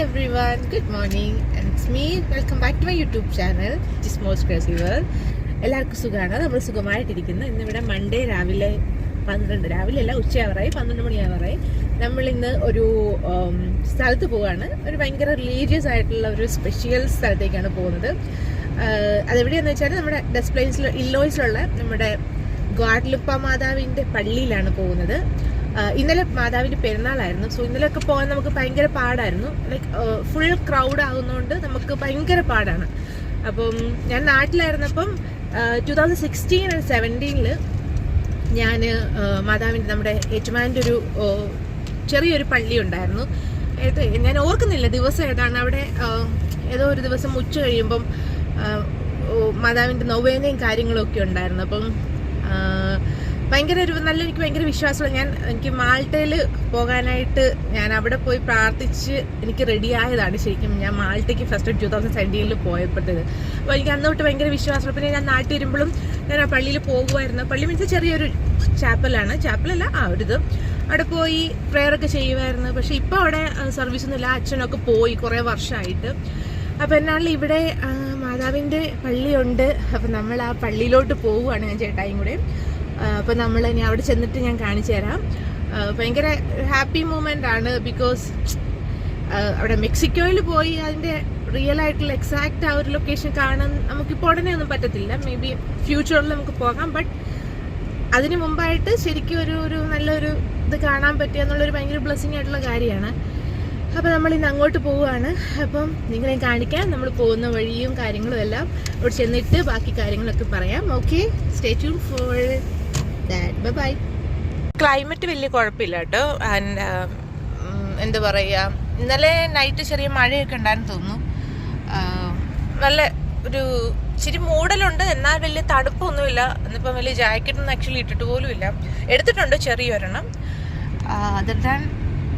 everyone, good morning and it's me. Welcome back to my YouTube channel, Gismo's Crazy World. എല്ലാവർക്കും സുഖമാണ്. നമ്മൾ സുഖമായിട്ടിരിക്കുന്നു. ഇന്നിവിടെ മൺഡേ രാവിലെ 12 രാവിലെയല്ല ഉച്ചയാവറായി 12 മണിയാവറായി. നമ്മളിന്ന് ഒരു സ്ഥലത്ത് പോവുകയാണ്. ഒരു ഭയങ്കര റിലീജിയസ് ആയിട്ടുള്ള ഒരു സ്പെഷ്യൽ സ്ഥലത്തേക്കാണ് പോകുന്നത്. അതെവിടെയാണെന്ന് വെച്ചാൽ നമ്മുടെ ഡെസ്പ്ലെയിൻസിൽ ഇല്ലോയ്സിലുള്ള നമ്മുടെ ഗ്വാഡലുപ്പ മാതാവിൻ്റെ പള്ളിയിലാണ് പോകുന്നത്. ഇന്നലെ മാതാവിൻ്റെ പെരുന്നാളായിരുന്നു. സോ ഇന്നലെയൊക്കെ പോകാൻ നമുക്ക് ഭയങ്കര പാടായിരുന്നു. ലൈക്ക് ഫുൾ ക്രൗഡ് ആകുന്നതുകൊണ്ട് നമുക്ക് ഭയങ്കര പാടാണ്. അപ്പം ഞാൻ നാട്ടിലായിരുന്നപ്പം 2016 and 2017 ഞാൻ മാതാവിൻ്റെ നമ്മുടെ ഏറ്റുമാൻ്റെ ഒരു ചെറിയൊരു പള്ളി ഉണ്ടായിരുന്നു. ഞാൻ ഓർക്കുന്നില്ല ദിവസം ഏതാണ്. അവിടെ ഏതോ ഒരു ദിവസം ഉച്ച കഴിയുമ്പം മാതാവിൻ്റെ നൊവേനയും കാര്യങ്ങളൊക്കെ ഉണ്ടായിരുന്നു. അപ്പം ഭയങ്കര എനിക്ക് ഭയങ്കര വിശ്വാസമുള്ള എനിക്ക് മാൾട്ടയിൽ പോകാനായിട്ട് ഞാൻ അവിടെ പോയി പ്രാർത്ഥിച്ച് എനിക്ക് റെഡിയായതാണ്. ശരിക്കും ഞാൻ മാൾട്ടയ്ക്ക് ഫസ്റ്റ് 2017 പോയപ്പെട്ടത്. അപ്പോൾ എനിക്ക് അന്ന് തൊട്ട് ഭയങ്കര വിശ്വാസമുള്ള. പിന്നെ ഞാൻ നാട്ടിൽ വരുമ്പോഴും ഞാൻ ആ പള്ളിയിൽ പോകുമായിരുന്നു. പള്ളി മീൻസ് ചെറിയൊരു ചാപ്പലല്ല ഒരിത് അവിടെ പോയി പ്രെയറൊക്കെ ചെയ്യുമായിരുന്നു. പക്ഷെ ഇപ്പോൾ അവിടെ സർവീസൊന്നുമില്ല. അച്ഛനൊക്കെ പോയി കുറേ വർഷമായിട്ട്. അപ്പോൾ എന്നാലും ഇവിടെ മാതാവിൻ്റെ പള്ളിയുണ്ട്. അപ്പം നമ്മൾ ആ പള്ളിയിലോട്ട് പോവുകയാണ് ഞാൻ ചേട്ടായും കൂടെ. അപ്പോൾ നമ്മൾ ഇനി അവിടെ ചെന്നിട്ട് ഞാൻ കാണിച്ചു തരാം. ഭയങ്കര ഹാപ്പി മൂമെൻ്റ് ആണ്. ബിക്കോസ് അവിടെ മെക്സിക്കോയിൽ പോയി അതിൻ്റെ റിയൽ ആയിട്ടുള്ള എക്സാക്റ്റ് ആ ഒരു ലൊക്കേഷൻ കാണാൻ നമുക്കിപ്പോൾ ഉടനെ ഒന്നും പറ്റത്തില്ല. മേ ബി ഫ്യൂച്ചറിൽ നമുക്ക് പോകാം. ബട്ട് അതിന് മുമ്പായിട്ട് ശരിക്കും ഒരു നല്ലൊരു ഇത് കാണാൻ പറ്റുക എന്നുള്ളൊരു ഭയങ്കര ബ്ലെസ്സിങ് ആയിട്ടുള്ള കാര്യമാണ്. അപ്പോൾ നമ്മൾ ഇന്ന് അങ്ങോട്ട് പോവുകയാണ്. അപ്പം നിങ്ങളെ കാണിക്കാൻ നമ്മൾ പോകുന്ന വഴിയും കാര്യങ്ങളും എല്ലാം അവിടെ ചെന്നിട്ട് ബാക്കി കാര്യങ്ങളൊക്കെ പറയാം. Okay, stay tune for that. Bye. Climate വലിയ കുഴപ്പമില്ല കേട്ടോ. ആൻഡ് എന്താ പറയുക, ഇന്നലെ നൈറ്റ് ചെറിയ മഴയൊക്കെ ഉണ്ടായിരുന്നു തോന്നുന്നു. നല്ല ഒരു ഇച്ചിരി മൂടലുണ്ട്, എന്നാൽ വലിയ തണുപ്പൊന്നുമില്ല. എന്നിപ്പം വലിയ ജാക്കറ്റൊന്നും ആക്ച്വലി ഇട്ടിട്ട് പോലും ഇല്ല. എടുത്തിട്ടുണ്ട് ചെറിയൊരെണ്ണം. അതർ ദാൻ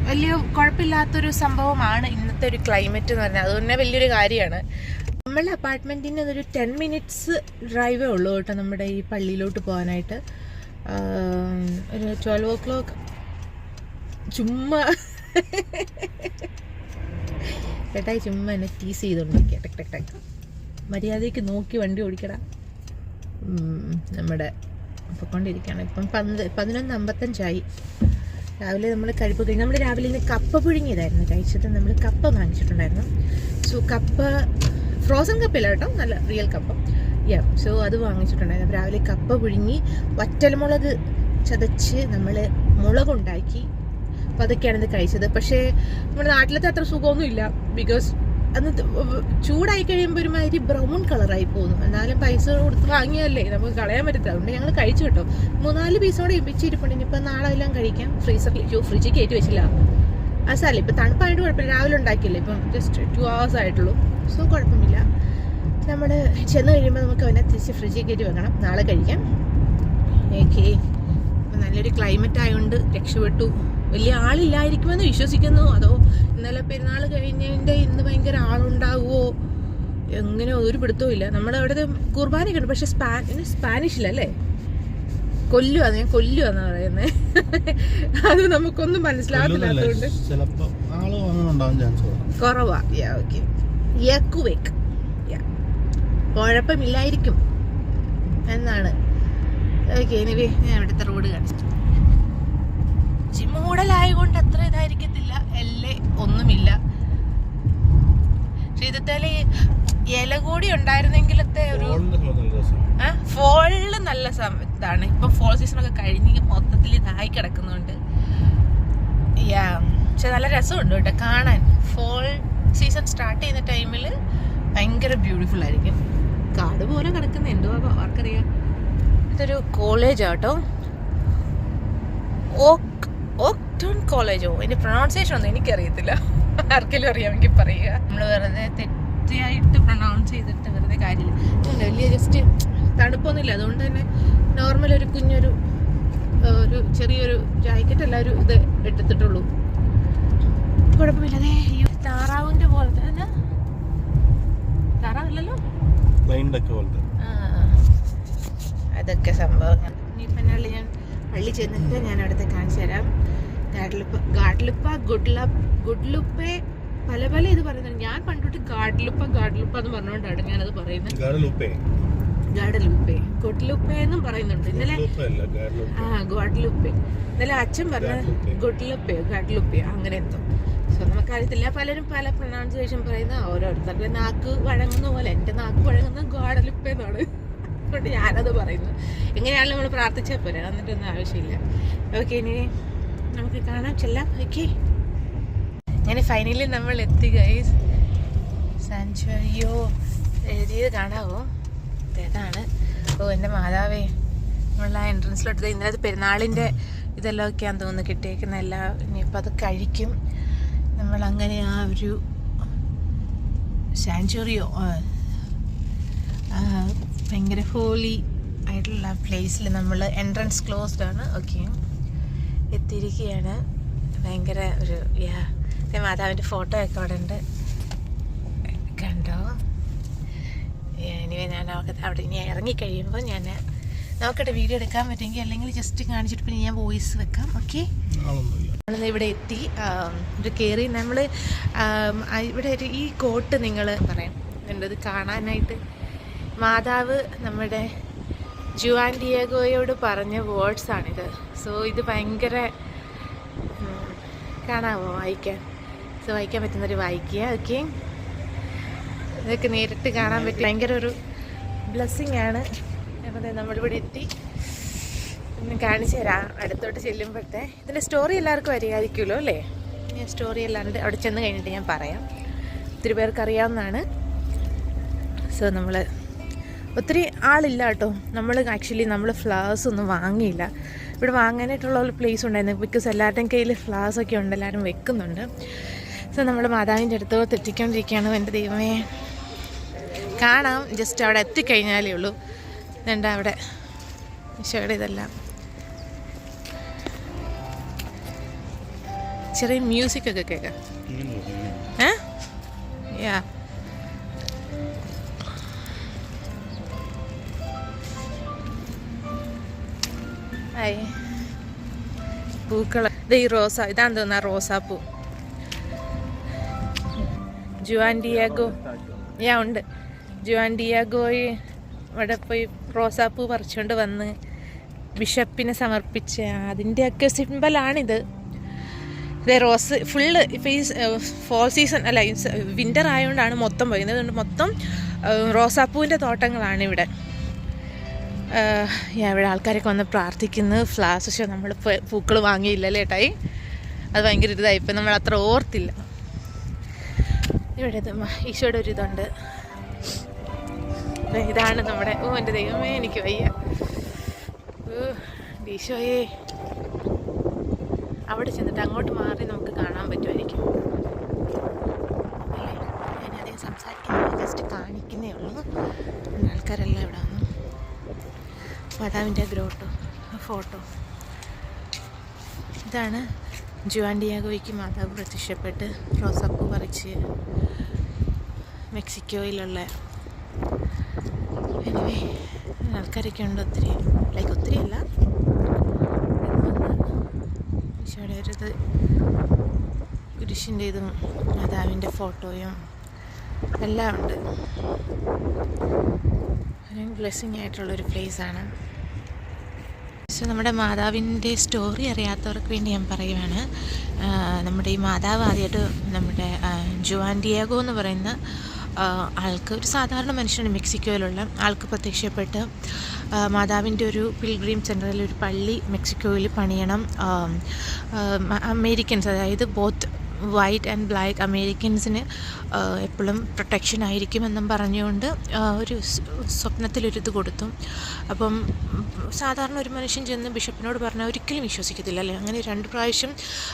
വലിയ കുഴപ്പമില്ലാത്തൊരു സംഭവമാണ് ഇന്നത്തെ ഒരു ക്ലൈമറ്റ് എന്ന് പറഞ്ഞാൽ. അതുതന്നെ വലിയൊരു കാര്യമാണ്. നമ്മളുടെ അപ്പാർട്ട്മെൻറ്റിൽ നിന്ന് ഒരു 10 minutes ഡ്രൈവേ ഉള്ളൂ കേട്ടോ നമ്മുടെ ഈ പള്ളിയിലോട്ട് പോകാനായിട്ട്. ഒരു 12 o'clock ചുമ്മാ ചേട്ടായി ചുമ്മാ എന്നെ ടീസ് ചെയ്തോണ്ടിരിക്കുക. ടെക് ടെക് ടെക് മര്യാദയ്ക്ക് നോക്കി വണ്ടി ഓടിക്കടാ. നമ്മുടെ പൊയ്ക്കൊണ്ടിരിക്കുകയാണ്. ഇപ്പം 11:55 രാവിലെ നമ്മൾ കഴിപ്പ് കഴിഞ്ഞ് നമ്മൾ രാവിലെ ഇന്ന് കപ്പ പുഴുങ്ങിയതായിരുന്നു കഴിച്ചത്. നമ്മൾ കപ്പ വാങ്ങിച്ചിട്ടുണ്ടായിരുന്നു. സോ കപ്പ ഫ്രോസൺ കപ്പയില്ല കേട്ടോ, നല്ല റിയൽ കപ്പ. സോ അത് വാങ്ങിച്ചിട്ടുണ്ടായിരുന്നു. രാവിലെ കപ്പ പുഴുങ്ങി വറ്റൽമുളക് ചതച്ച് നമ്മൾ മുളകുണ്ടാക്കി. അപ്പോൾ അതൊക്കെയാണ് ഇത് കഴിച്ചത്. പക്ഷേ നമ്മുടെ നാട്ടിലത്തെ അത്ര സുഖമൊന്നുമില്ല. ബിക്കോസ് അന്ന് ചൂടായി കഴിയുമ്പോൾ ഒരുമാതിരി ബ്രൗൺ കളറായി പോകുന്നു. എന്നാലും പൈസ കൊടുത്ത് വാങ്ങിയതല്ലേ, നമുക്ക് കളയാൻ പറ്റത്തില്ല. അതുകൊണ്ട് ഞങ്ങൾ കഴിച്ചു കേട്ടോ. 3-4 പീസോടെ ഇപ്പിച്ചിരിപ്പുണ്ട്. ഇനിയിപ്പോൾ നാളെ എല്ലാം കഴിക്കാം. ഫ്രിഡ്ജിൽ കയറ്റി വെച്ചില്ല. അതല്ല ഇപ്പം തണുപ്പായിട്ട് കുഴപ്പമില്ല. രാവിലെ ഉണ്ടാക്കിയില്ലേ, ഇപ്പം ജസ്റ്റ് 2 hours ആയിട്ടുള്ളൂ. സോ കുഴപ്പമില്ല. നമ്മൾ ചെന്ന് കഴിയുമ്പോൾ നമുക്ക് അവനെ തിരിച്ച് ഫ്രിഡ്ജിൽ കയറ്റി വെക്കണം. നാളെ കഴിക്കാം. ഓക്കെ, ഇപ്പം നല്ലൊരു ക്ലൈമറ്റ് ആയതുകൊണ്ട് രക്ഷപ്പെട്ടു. വലിയ ആളില്ലായിരിക്കുമെന്ന് വിശ്വസിക്കുന്നു. അതോ ഇന്നലെ പെരുന്നാൾ കഴിഞ്ഞതിൻ്റെ ഇന്ന് ഭയങ്കര ആളുണ്ടാവുമോ എങ്ങനെയോ ഒരു പിടുത്തവും ഇല്ല. നമ്മുടെ അവിടെ കുർബാനയൊക്കെ ഉണ്ട്. പക്ഷെ സ്പാനിഷിലല്ലേ ഞാൻ കൊല്ലുവാന്ന് പറയുന്നത്. അത് നമുക്കൊന്നും മനസ്സിലാകത്തില്ലാത്തതുകൊണ്ട് കുറവാ. ഓക്കെ, യക്കുവേക്ക് കുഴപ്പമില്ലായിരിക്കും എന്നാണ്. ഓക്കെ, എനിവേ ഞാൻ ഇവിടുത്തെ റോഡ് കാണിച്ചു. മൂടലായതുകൊണ്ട് അത്ര ഇതായിരിക്കത്തില്ല. ഒന്നുമില്ല. പക്ഷെ ഇതത്തേല് ഇല കൂടി ഉണ്ടായിരുന്നെങ്കിലത്തെ ഒരു ഫോളില് നല്ല ഇതാണ്. ഇപ്പൊ ഫോൾ സീസണൊക്കെ കഴിഞ്ഞ് മൊത്തത്തിൽ ഇതായി കിടക്കുന്നുണ്ട്. പക്ഷെ നല്ല രസമുണ്ട് കേട്ടോ കാണാൻ. ഫോൾ സീസൺ സ്റ്റാർട്ട് ചെയ്യുന്ന ടൈമിൽ ഭയങ്കര ബ്യൂട്ടിഫുൾ ആയിരിക്കും. കാട് പോലെ കിടക്കുന്ന എന്തോ ആർക്കറിയാം. ഇതൊരു കോളേജാട്ടോ, ഓക്ടോൺ കോളേജോ. അതിന്റെ പ്രൊണൗൺസിയേഷൻ ഒന്നും എനിക്കറിയത്തില്ല. ആർക്കെങ്കിലും അറിയാമെങ്കിൽ പറയുക. നമ്മൾ വെറുതെ തെറ്റായിട്ട് പ്രൊണൗൺസ് ചെയ്തിട്ട് വെറുതെ കാര്യമില്ല. വലിയ ജസ്റ്റ് തണുപ്പൊന്നുമില്ല. അതുകൊണ്ട് തന്നെ നോർമൽ ഒരു കുഞ്ഞൊരു ചെറിയൊരു ജാക്കറ്റ് അല്ല ഒരു ഇത് എടുത്തിട്ടുള്ളൂ. കുഴപ്പമില്ല. അതേ താറാവിന്റെ പോലത്തെ താറാവില്ലല്ലോ, അതൊക്കെ സംഭവങ്ങൾ. ഇനിയിപ്പം ഞാൻ പള്ളി ചെന്നിട്ട് ഞാൻ അടുത്ത് കാണിച്ചു തരാം. ഗാഡലുപ്പ ഗുഡ്ലുപ്പെ പല പല ഇത് പറയുന്നുണ്ട്. ഞാൻ പണ്ടോട്ട് ഗാഡലുപ്പ എന്ന് പറഞ്ഞുകൊണ്ടാണ് ഞാനത് പറയുന്നത്. ഗാഡലുപ്പെ ഗുഡ്ലുപ്പെ എന്നും പറയുന്നുണ്ട്. ഇന്നലെ ഗാഡലുപ്പെ ഇന്നലെ അച്ഛൻ പറഞ്ഞ ഗാഡലുപ്പെ അങ്ങനെ എന്തോ. സോ നമുക്കറിയത്തില്ല, പലരും പല പ്രൊനൗൺസിയേഷൻ പറയുന്ന, ഓരോരുത്തരുടെ നാക്ക് വഴങ്ങുന്ന പോലെ എൻ്റെ നാക്ക് വഴങ്ങുന്ന ഗാഡലുപ്പെ എന്നാണ്. അതുകൊണ്ട് ഞാനത് പറയുന്നു. എങ്ങനെയാണെങ്കിലും നമ്മൾ പ്രാർത്ഥിച്ചാൽ പോരാ, എന്നിട്ടൊന്നും ആവശ്യമില്ല. ഓക്കെ, ഇനി നമുക്ക് കാണാം, ചെല്ലാം. ഓക്കെ, അങ്ങനെ ഫൈനലി നമ്മൾ എത്തി ഗൈസ്. സാങ്ച്വറിയോ എഴുതിയത് കാണാവോ? ഏതാണ്? ഓ എൻ്റെ മാതാവേ, നമ്മൾ ആ എൻട്രൻസിലോട്ട് ഇന്നലത്തെ പെരുന്നാളിൻ്റെ ഇതെല്ലാം ഒക്കെയാന്ന് തോന്നുന്നു കിട്ടിയേക്കുന്ന എല്ലാം. ഇനിയിപ്പോൾ അത് കഴിക്കും നമ്മൾ. അങ്ങനെ ആ ഒരു സാങ്ച്വറിയോ ഭയങ്കര ഹോളി ആയിട്ടുള്ള പ്ലേസിൽ നമ്മൾ എൻട്രൻസ് ക്ലോസ്ഡ് ആണ്. ഓക്കെ, എത്തിയിരിക്കുകയാണ്. ഭയങ്കര ഒരു മാതാവിൻ്റെ ഫോട്ടോ ഒക്കെ അവിടെ ഉണ്ട്, കണ്ടോ? ഇനി ഞാൻ അവിടെ ഇനി ഇറങ്ങിക്കഴിയുമ്പോൾ ഞാൻ നോക്കട്ടെ വീഡിയോ എടുക്കാൻ പറ്റുമെങ്കിൽ, അല്ലെങ്കിൽ ജസ്റ്റ് കാണിച്ചിട്ട് പിന്നെ ഞാൻ വോയിസ് വെക്കാം. ഓക്കെ, നമ്മളിന്ന് ഇവിടെ എത്തി. ഇത് കയറി നമ്മൾ ഇവിടെ ഒരു ഈ കോട്ട് നിങ്ങൾ പറയാം എന്തത് കാണാനായിട്ട്. മാതാവ് നമ്മുടെ ജുവാൻ ഡിയേഗോയോട് പറഞ്ഞ വേർഡ്സാണിത്. സോ ഇത് ഭയങ്കര കാണാമോ? വായിക്കാൻ പറ്റുന്നവർ വായിക്കുക. ഓക്കെ, ഇതൊക്കെ നേരിട്ട് കാണാൻ പറ്റും. ഭയങ്കര ഒരു ബ്ലെസ്സിങ് ആണ്. അപ്പോൾ നമ്മളിവിടെ എത്തി. ഒന്ന് കാണിച്ചു തരാം അടുത്തോട്ട് ചെല്ലുമ്പോഴത്തെ. ഇതിൻ്റെ സ്റ്റോറി എല്ലാവർക്കും അറിയാമായിരിക്കുമല്ലോ അല്ലേ? ഞാൻ സ്റ്റോറി അല്ലാണ്ട് അവിടെ ചെന്ന് കഴിഞ്ഞിട്ട് ഞാൻ പറയാം. ഒത്തിരി പേർക്ക് അറിയാവുന്നതാണ്. സോ നമ്മൾ ഒത്തിരി ആളില്ല കേട്ടോ. നമ്മൾ ഫ്ലവേഴ്സ് ഒന്നും വാങ്ങിയില്ല. ഇവിടെ വാങ്ങാനായിട്ടുള്ള ഒരു പ്ലേസ് ഉണ്ടായിരുന്നു, ബിക്കോസ് എല്ലാവരുടെയും കയ്യിൽ ഫ്ലവേഴ്സൊക്കെ ഉണ്ട്, എല്ലാവരും വെക്കുന്നുണ്ട്. സോ നമ്മൾ മാതാവിൻ്റെ അടുത്തോട്ട് എത്തിക്കൊണ്ടിരിക്കുകയാണ്. എൻ്റെ ദൈവമേ, കാണാം, ജസ്റ്റ് അവിടെ എത്തിക്കഴിഞ്ഞാലേ ഉള്ളൂ. എന്താ അവിടെ ഈശോയുടെ ഇതെല്ലാം ചെറിയ മ്യൂസിക്കൊക്കെ കേൾക്കാം. യാ, പൂക്കൾ. ഇത് ഈ ഇതാന്ന് തോന്നുന്ന റോസാപ്പൂ. ജുവാൻ ഡിയേഗോ ഉണ്ട്. ജുവാൻ ഡിയേഗോയെ അവിടെ പോയി റോസാപ്പൂ പറിച്ചുകൊണ്ട് വന്ന് ബിഷപ്പിനെ സമർപ്പിച്ച അതിൻ്റെയൊക്കെ സിമ്പലാണിത്. ഇത് റോസ് ഫുള്ള് ഇപ്പോൾ ഈ ഫോൾ സീസൺ അല്ല, വിൻ്റർ ആയതുകൊണ്ടാണ് മൊത്തം പോയത്. അതുകൊണ്ട് മൊത്തം റോസാപ്പൂവിൻ്റെ തോട്ടങ്ങളാണ് ഇവിടെ. ഇവിടെ ആൾക്കാരൊക്കെ വന്ന് പ്രാർത്ഥിക്കുന്നു. ഫ്ലവേഴ്സ് ഷോ നമ്മൾ പൂക്കൾ വാങ്ങിയില്ലല്ലേ ഏട്ടായി? അത് ഭയങ്കര ഇതായി, ഇപ്പം നമ്മൾ അത്ര ഓർത്തില്ല. ഇവിടെ ഈശോയുടെ ഒരു ഇതുണ്ട്. ഇതാണ് നമ്മുടെ എൻ്റെ ദൈവമേ, എനിക്ക് വയ്യ. ഈശോയെ, അവിടെ ചെന്നിട്ട് അങ്ങോട്ട് മാറി നമുക്ക് കാണാൻ പറ്റുമായിരിക്കും. ഞാനധികം സംസാരിക്കുന്നത് ജസ്റ്റ് കാണിക്കുന്നേ ഉള്ളൂ. ആൾക്കാരെല്ലാം ഇവിടെ വന്നു. മാതാവിൻ്റെ ഫോട്ടോ ഇതാണ്. ജുവാൻ ഡിയേഗോയ്ക്ക് മാതാവ് പ്രത്യക്ഷപ്പെട്ട് റോസാപ്പൂ പറിച്ച് മെക്സിക്കോയിലുള്ള എനിവേ ആൾക്കാരൊക്കെ ഉണ്ട്. ഒത്തിരി അല്ല, ഈശോയുടെ ഒരു ഇത് കുരിശിൻ്റെ ഇതും മാതാവിൻ്റെ ഫോട്ടോയും എല്ലാം ഉണ്ട്. ഒരു ബ്ലെസ്സിങ് ആയിട്ടുള്ളൊരു പ്ലേസാണ്. സോ നമ്മുടെ മാതാവിൻ്റെ സ്റ്റോറി അറിയാത്തവർക്ക് വേണ്ടി ഞാൻ പറയുവാണ്. നമ്മുടെ ഈ മാതാവ് ആദ്യമായിട്ട് നമ്മുടെ ജുവാൻ ഡിയേഗോ എന്ന് പറയുന്ന ആൾക്ക്, ഒരു സാധാരണ മനുഷ്യനാണ്, മെക്സിക്കോയിലുള്ള ആൾക്ക് പ്രത്യക്ഷപ്പെട്ട് മാതാവിൻ്റെ ഒരു പിൽഗ്രീം സെൻറ്ററിൽ ഒരു പള്ളി മെക്സിക്കോയിൽ പണിയണം. അമേരിക്കൻസ്, അതായത് ബോത്ത് വൈറ്റ് ആൻഡ് ബ്ലാക്ക് അമേരിക്കൻസിന് എപ്പോഴും പ്രൊട്ടക്ഷൻ ആയിരിക്കുമെന്നും പറഞ്ഞുകൊണ്ട് ഒരു സ്വപ്നത്തിലൊരിത് കൊടുത്തു. അപ്പം സാധാരണ ഒരു മനുഷ്യൻ ചെന്ന് ബിഷപ്പിനോട് പറഞ്ഞാൽ ഒരിക്കലും വിശ്വസിക്കത്തില്ല അല്ലേ? അങ്ങനെ 2 പ്രാവശ്യം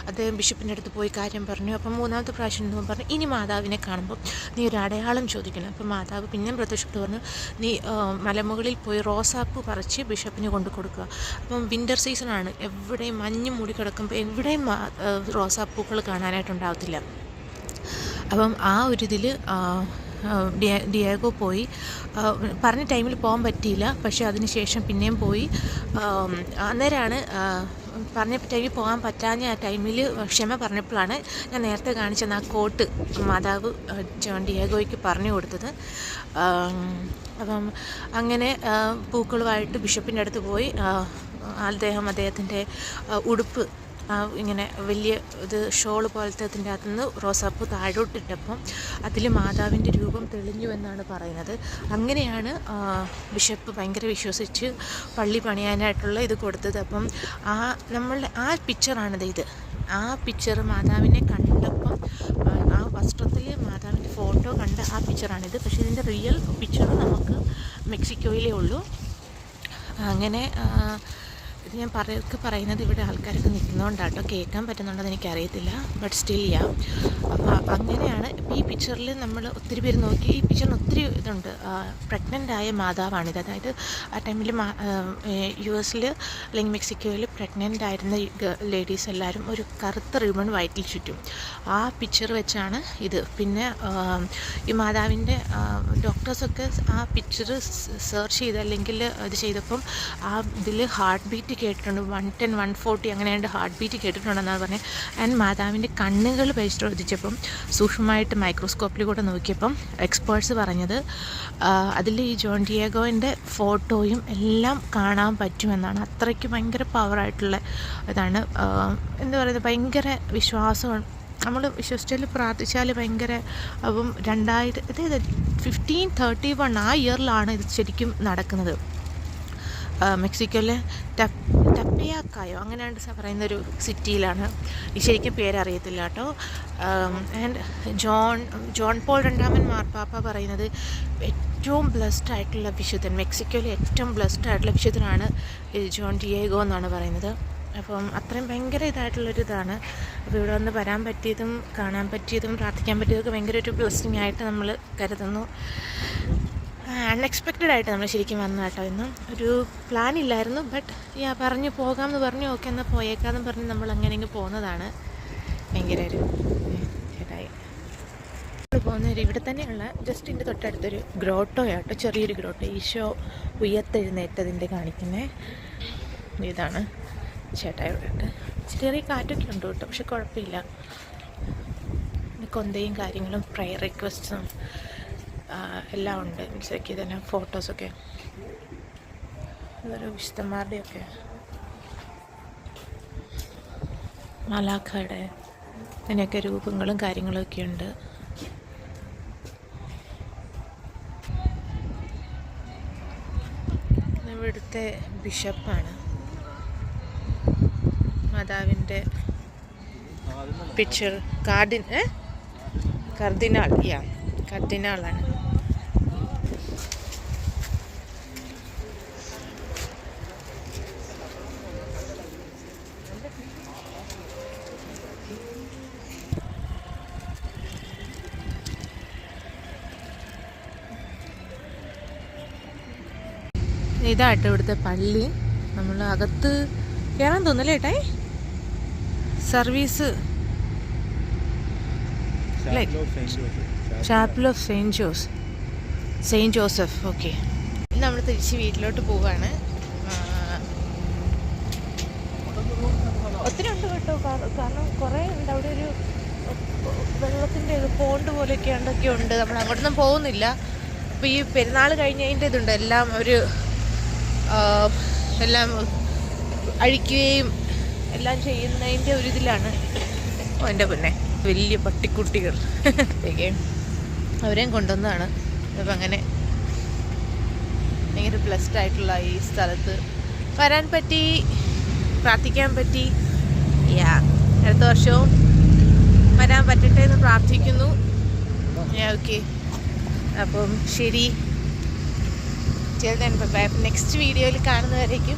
അദ്ദേഹം ബിഷപ്പിൻ്റെ അടുത്ത് പോയി കാര്യം പറഞ്ഞു. അപ്പം 3ാമത്തെ പ്രാവശ്യം എന്ന് പറഞ്ഞു, ഇനി മാതാവിനെ കാണുമ്പോൾ നീ ഒരു അടയാളം ചോദിക്കണം. അപ്പം മാതാവ് പിന്നെയും പ്രത്യക്ഷപ്പെട്ട് പറഞ്ഞു, നീ മലമുകളിൽ പോയി റോസാപ്പൂ പറിച്ച് ബിഷപ്പിന് കൊണ്ടു കൊടുക്കുക. അപ്പം വിൻ്റർ സീസണാണ്, എവിടെയും മഞ്ഞ് മൂടി കിടക്കുമ്പോൾ എവിടെയും റോസാപ്പൂക്കൾ കാണാനായിട്ടുണ്ടാകത്തില്ല. അപ്പം ആ ഒരു ഇതിൽ ഡിയേഗോ പോയി. പറഞ്ഞ ടൈമിൽ പോകാൻ പറ്റിയില്ല, പക്ഷേ അതിന് ശേഷം പിന്നെയും പോയി. അന്നേരമാണ് പറഞ്ഞ ടൈമിൽ പോകാൻ പറ്റാഞ്ഞ ആ ടൈമിൽ ക്ഷമ പറഞ്ഞപ്പോഴാണ് ഞാൻ നേരത്തെ കാണിച്ചെന്ന ആ കോട്ട് മാതാവ് ജോൺ ഡിയേഗോയ്ക്ക് പറഞ്ഞു കൊടുത്തത്. അപ്പം അങ്ങനെ പൂക്കളുമായിട്ട് ബിഷപ്പിൻ്റെ അടുത്ത് പോയി അദ്ദേഹത്തിൻ്റെ ഉടുപ്പ് ഇങ്ങനെ വലിയ ഇത് ഷോൾ പോലത്തെ അതിൻ്റെ അകത്തുനിന്ന് റോസാപ്പൂ താഴോട്ടിട്ടപ്പം അതിൽ മാതാവിൻ്റെ രൂപം തെളിഞ്ഞു എന്നാണ് പറയുന്നത്. അങ്ങനെയാണ് ബിഷപ്പ് ഭയങ്കര വിശ്വസിച്ച് പള്ളി പണിയാനായിട്ടുള്ള ഇത് കൊടുത്തത്. അപ്പം നമ്മളുടെ ആ പിക്ചറാണിത്. ആ പിക്ചർ മാതാവിനെ കണ്ടപ്പം ആ വസ്ത്രത്തിൽ മാതാവിൻ്റെ ഫോട്ടോ കണ്ട ആ പിക്ചറാണിത്. പക്ഷേ ഇതിൻ്റെ റിയൽ പിക്ചർ നമുക്ക് മെക്സിക്കോയിലേ ഉള്ളൂ. അങ്ങനെ ഇത് ഞാൻ പറയുന്നത് ഇവിടെ ആൾക്കാരൊക്കെ നിൽക്കുന്നതുകൊണ്ടാട്ടോ, കേൾക്കാൻ പറ്റുന്നുണ്ടെന്ന് എനിക്കറിയത്തില്ല. ബട്ട് സ്റ്റിൽ അപ്പോൾ അങ്ങനെയാണ്. ഈ പിക്ചറിൽ നമ്മൾ ഒത്തിരി പേര് നോക്കി, ഈ പിക്ചറിന് ഒത്തിരി ഇതുണ്ട്. പ്രഗ്നൻ്റ് ആയ മാതാവാണിത്. അതായത് ആ ടൈമിൽ US അല്ലെങ്കിൽ മെക്സിക്കോയിൽ പ്രഗ്നൻ്റ് ആയിരുന്ന ലേഡീസ് എല്ലാവരും ഒരു കറുത്ത റിബൺ വയറ്റിൽ ചുറ്റും. ആ പിക്ചർ വെച്ചാണ് ഇത്. പിന്നെ ഈ മാതാവിൻ്റെ ഡോക്ടേഴ്സൊക്കെ ആ പിക്ചർ സെർച്ച് ചെയ്ത് അല്ലെങ്കിൽ ഇത് ചെയ്തപ്പം ആ ഇതിൽ ഹാർട്ട് ബീറ്റ് കേട്ടിട്ടുണ്ട്. 110, 140 അങ്ങനെയാണ്ട് ഹാർട്ട് ബീറ്റ് കേട്ടിട്ടുണ്ടെന്നാണ് പറഞ്ഞത്. ആൻഡ് മാതാവിൻ്റെ കണ്ണുകൾ പരിശോധിച്ചപ്പം സൂക്ഷ്മമായിട്ട് മൈക്രോസ്കോപ്പിൽ കൂടെ നോക്കിയപ്പം എക്സ്പേർട്സ് പറഞ്ഞത് അതിൽ ഈ ജോൺ ഡിയേഗോൻ്റെ ഫോട്ടോയും എല്ലാം കാണാൻ പറ്റുമെന്നാണ്. അത്രയ്ക്ക് ഭയങ്കര പവറായിട്ടുള്ള ഇതാണ്. എന്താ പറയുന്നത്, ഭയങ്കര വിശ്വാസമാണ്. നമ്മൾ വിശ്വസിച്ചാൽ പ്രാർത്ഥിച്ചാൽ ഭയങ്കര. അപ്പം 1531 ആ ഇയറിലാണ് ഇത് ശരിക്കും നടക്കുന്നത്. മെക്സിക്കോയിലെ ടപ്പിയാക്കായോ അങ്ങനെയാണ് പറയുന്നൊരു സിറ്റിയിലാണ്. ശരിക്കും പേരറിയത്തില്ല കേട്ടോ. ആൻഡ് ജോൺ പോൾ II മാർപ്പാപ്പ പറയുന്നത് ഏറ്റവും ബ്ലെസ്ഡ് ആയിട്ടുള്ള വിശുദ്ധൻ, മെക്സിക്കോയിലെ ഏറ്റവും ബ്ലെസ്ഡ് ആയിട്ടുള്ള വിശുദ്ധനാണ് ജോൺ ഡിയേഗോ എന്നാണ് പറയുന്നത്. അപ്പം അത്രയും ഭയങ്കര ഇതായിട്ടുള്ളൊരിതാണ്. അപ്പോൾ ഇവിടെ വന്ന് വരാൻ പറ്റിയതും കാണാൻ പറ്റിയതും പ്രാർത്ഥിക്കാൻ പറ്റിയതൊക്കെ ഭയങ്കര ഒരു ബ്ലെസ്സിങ് ആയിട്ട് നമ്മൾ കരുതുന്നു. അൺഎക്സ്പെക്റ്റഡ് ആയിട്ട് നമ്മൾ ശരിക്കും വന്നു കേട്ടോ. ഇന്നും ഒരു പ്ലാൻ ഇല്ലായിരുന്നു. ബട്ട് പറഞ്ഞു പോകാമെന്ന് പറഞ്ഞു. ഓക്കെ എന്നാൽ പോയേക്കാമെന്ന് പറഞ്ഞ് നമ്മൾ അങ്ങനെയെങ്കിൽ പോകുന്നതാണ്. ഭയങ്കര ഒരു ചേട്ടായി പോകുന്നൊരു ഇവിടെ തന്നെയുള്ള ജസ്റ്റ് ഇതിൻ്റെ തൊട്ടടുത്തൊരു ഗ്രോട്ടോയാട്ടോ, ചെറിയൊരു ഗ്രോട്ടോ. ഈശോ ഉയർത്തെഴുന്നേറ്റതിൻ്റെ കാണിക്കുന്നത് ഇതാണ്. ചേട്ടായി ഇവിടെ ഉണ്ട്. ചെറിയ കാറ്റൊക്കെ ഉണ്ട് കേട്ടോ, പക്ഷെ കുഴപ്പമില്ല. കൊന്തയും കാര്യങ്ങളും പ്രയർ റിക്വസ്റ്റും എല്ലാം ഉണ്ട്. മീൻസൊക്കെ ഇതെല്ലാം ഫോട്ടോസൊക്കെ ഓരോ വിശുദ്ധന്മാരുടെയൊക്കെ, മലാഖയുടെ ഇതിനൊക്കെ രൂപങ്ങളും കാര്യങ്ങളൊക്കെ ഉണ്ട്. ഇവിടുത്തെ ബിഷപ്പാണ്. മാതാവിൻ്റെ പിക്ചർ കർദിനാളാണ്. ഇതാട്ടോ ഇവിടുത്തെ പള്ളി. നമ്മൾ അകത്ത് കയറാൻ തോന്നല്ലേ ഏട്ടായി? Service chapel of saint Joseph. Okay, നമ്മൾ തിരിച്ച് വീട്ടിലോട്ട് പോവാണ്. ഒത്തിരി ഉണ്ട് കേട്ടോ, കാരണം കുറേ ഉണ്ട്. അവിടെ ഒരു വെള്ളത്തിൻ്റെ പോണ്ട് പോലെയൊക്കെ ഉണ്ട്. നമ്മൾ അങ്ങോട്ടൊന്നും പോകുന്നില്ല. അപ്പോൾ ഈ പെരുന്നാൾ കഴിഞ്ഞതിൻ്റെ ഇതുണ്ട്, എല്ലാം എല്ലാം അഴിക്കുകയും എല്ലാം ചെയ്യുന്നതിൻ്റെ ഒരു ഇതിലാണ്. എൻ്റെ പിന്നെ വലിയ പട്ടിക്കുട്ടികൾ അവരെയും കൊണ്ടുവന്നതാണ്. അപ്പം അങ്ങനെ ഭയങ്കര ബ്ലെസ്ഡ് ആയിട്ടുള്ള ഈ സ്ഥലത്ത് വരാൻ പറ്റി, പ്രാർത്ഥിക്കാൻ പറ്റി. അടുത്ത വർഷവും വരാൻ പറ്റട്ടെ എന്ന് പ്രാർത്ഥിക്കുന്നു. ഓക്കെ, അപ്പം ശരി. നെക്സ്റ്റ് വീഡിയോയിൽ കാണുന്നവരേക്കും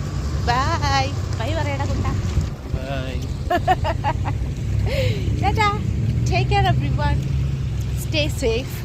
ബൈ. ബൈ പറയടാ കുട്ടാ. Tata. Take care everyone. Stay safe.